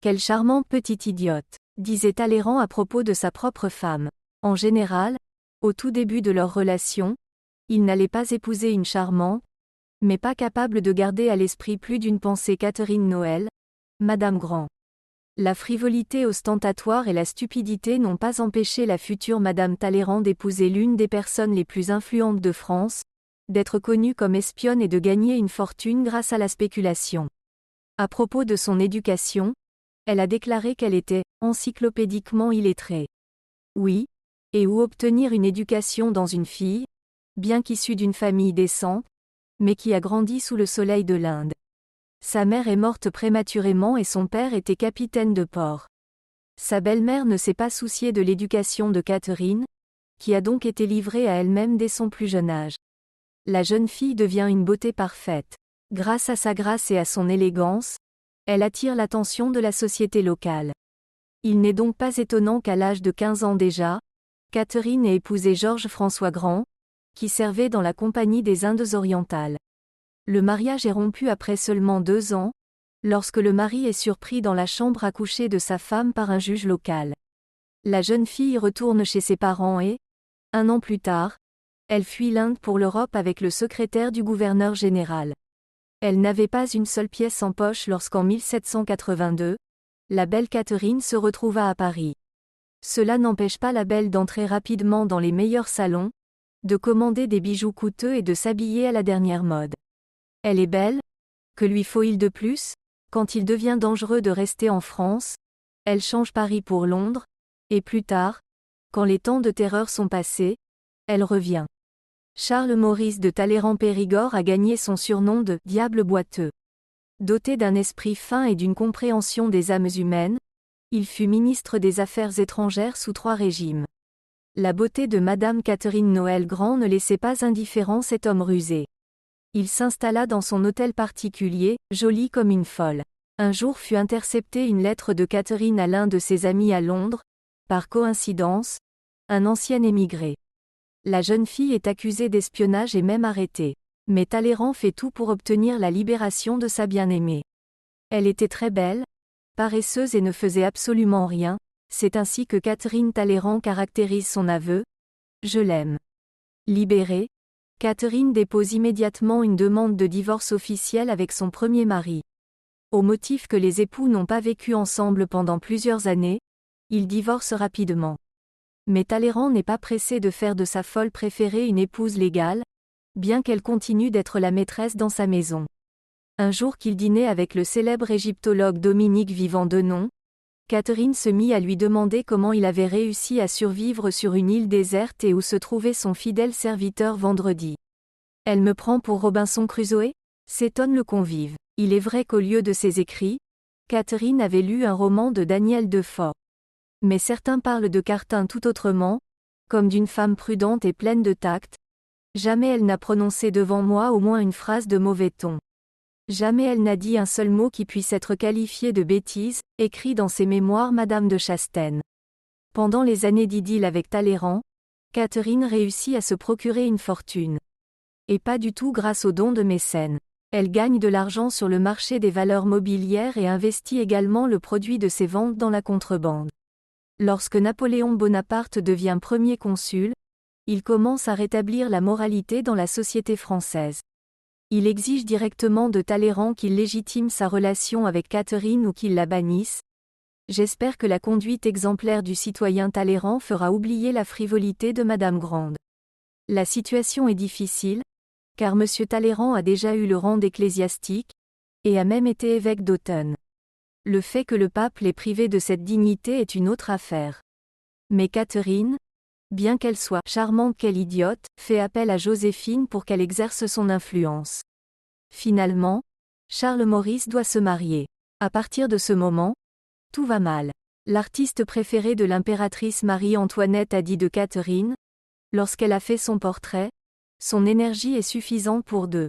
Quelle charmante petite idiote, disait Talleyrand à propos de sa propre femme. En général, au tout début de leur relation, il n'allait pas épouser une charmante, mais pas capable de garder à l'esprit plus d'une pensée Catherine Noël, Madame Grand. La frivolité ostentatoire et la stupidité n'ont pas empêché la future Madame Talleyrand d'épouser l'une des personnes les plus influentes de France, d'être connue comme espionne et de gagner une fortune grâce à la spéculation. À propos de son éducation, elle a déclaré qu'elle était « encyclopédiquement illettrée ». Oui, et où obtenir une éducation dans une fille, bien qu'issue d'une famille décente, mais qui a grandi sous le soleil de l'Inde. Sa mère est morte prématurément et son père était capitaine de port. Sa belle-mère ne s'est pas souciée de l'éducation de Catherine, qui a donc été livrée à elle-même dès son plus jeune âge. La jeune fille devient une beauté parfaite. Grâce à sa grâce et à son élégance, elle attire l'attention de la société locale. Il n'est donc pas étonnant qu'à l'âge de 15 ans déjà, Catherine ait épousé Georges-François Grand, qui servait dans la Compagnie des Indes orientales. Le mariage est rompu après seulement 2 ans, lorsque le mari est surpris dans la chambre à coucher de sa femme par un juge local. La jeune fille retourne chez ses parents et, 1 an plus tard, elle fuit l'Inde pour l'Europe avec le secrétaire du gouverneur général. Elle n'avait pas une seule pièce en poche lorsqu'en 1782, la belle Catherine se retrouva à Paris. Cela n'empêche pas la belle d'entrer rapidement dans les meilleurs salons, de commander des bijoux coûteux et de s'habiller à la dernière mode. Elle est belle? Que lui faut-il de plus? Quand il devient dangereux de rester en France, elle change Paris pour Londres, et plus tard, quand les temps de terreur sont passés, elle revient. Charles Maurice de Talleyrand-Périgord a gagné son surnom de « diable boiteux ». Doté d'un esprit fin et d'une compréhension des âmes humaines, il fut ministre des Affaires étrangères sous 3 régimes. La beauté de Madame Catherine Noël Grand ne laissait pas indifférent cet homme rusé. Il s'installa dans son hôtel particulier, joli comme une folle. Un jour fut interceptée une lettre de Catherine à l'un de ses amis à Londres, par coïncidence, un ancien émigré. La jeune fille est accusée d'espionnage et même arrêtée. Mais Talleyrand fait tout pour obtenir la libération de sa bien-aimée. Elle était très belle, paresseuse et ne faisait absolument rien, c'est ainsi que Catherine Talleyrand caractérise son aveu « Je l'aime ». Libérée, Catherine dépose immédiatement une demande de divorce officiel avec son premier mari. Au motif que les époux n'ont pas vécu ensemble pendant plusieurs années, ils divorcent rapidement. Mais Talleyrand n'est pas pressé de faire de sa folle préférée une épouse légale, bien qu'elle continue d'être la maîtresse dans sa maison. Un jour qu'il dînait avec le célèbre égyptologue Dominique Vivant-Denon, Catherine se mit à lui demander comment il avait réussi à survivre sur une île déserte et où se trouvait son fidèle serviteur Vendredi. « Elle me prend pour Robinson Crusoe ?» s'étonne le convive. Il est vrai qu'au lieu de ses écrits, Catherine avait lu un roman de Daniel Defoe. Mais certains parlent de Cartin tout autrement, comme d'une femme prudente et pleine de tact. Jamais elle n'a prononcé devant moi au moins une phrase de mauvais ton. Jamais elle n'a dit un seul mot qui puisse être qualifié de bêtise, écrit dans ses mémoires Madame de Chastaine. Pendant les années d'idylle avec Talleyrand, Catherine réussit à se procurer une fortune. Et pas du tout grâce aux dons de mécènes. Elle gagne de l'argent sur le marché des valeurs mobilières et investit également le produit de ses ventes dans la contrebande. Lorsque Napoléon Bonaparte devient premier consul, il commence à rétablir la moralité dans la société française. Il exige directement de Talleyrand qu'il légitime sa relation avec Catherine ou qu'il la bannisse. J'espère que la conduite exemplaire du citoyen Talleyrand fera oublier la frivolité de Madame Grande. La situation est difficile, car M. Talleyrand a déjà eu le rang d'ecclésiastique, et a même été évêque d'Autun. Le fait que le pape l'ait privé de cette dignité est une autre affaire. Mais Catherine, bien qu'elle soit charmante qu'elle idiote, fait appel à Joséphine pour qu'elle exerce son influence. Finalement, Charles Maurice doit se marier. À partir de ce moment, tout va mal. L'artiste préféré de l'impératrice Marie-Antoinette a dit de Catherine, lorsqu'elle a fait son portrait, son énergie est suffisante pour 2.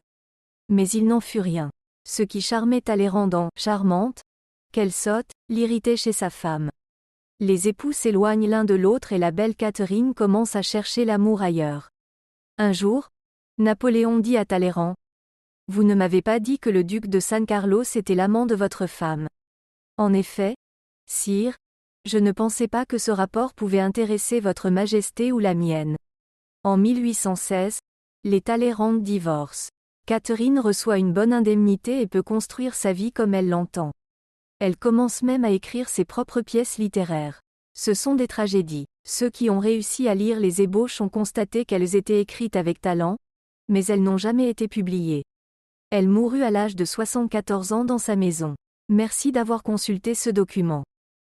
Mais il n'en fut rien. Ce qui charmait Talleyrand dans « charmante », qu'elle sotte, l'irritait chez sa femme. Les époux s'éloignent l'un de l'autre et la belle Catherine commence à chercher l'amour ailleurs. Un jour, Napoléon dit à Talleyrand : « Vous ne m'avez pas dit que le duc de San Carlos était l'amant de votre femme. » En effet, sire, je ne pensais pas que ce rapport pouvait intéresser votre majesté ou la mienne. En 1816, les Talleyrand divorcent. Catherine reçoit une bonne indemnité et peut construire sa vie comme elle l'entend. Elle commence même à écrire ses propres pièces littéraires. Ce sont des tragédies. Ceux qui ont réussi à lire les ébauches ont constaté qu'elles étaient écrites avec talent, mais elles n'ont jamais été publiées. Elle mourut à l'âge de 74 ans dans sa maison. Merci d'avoir consulté ce document.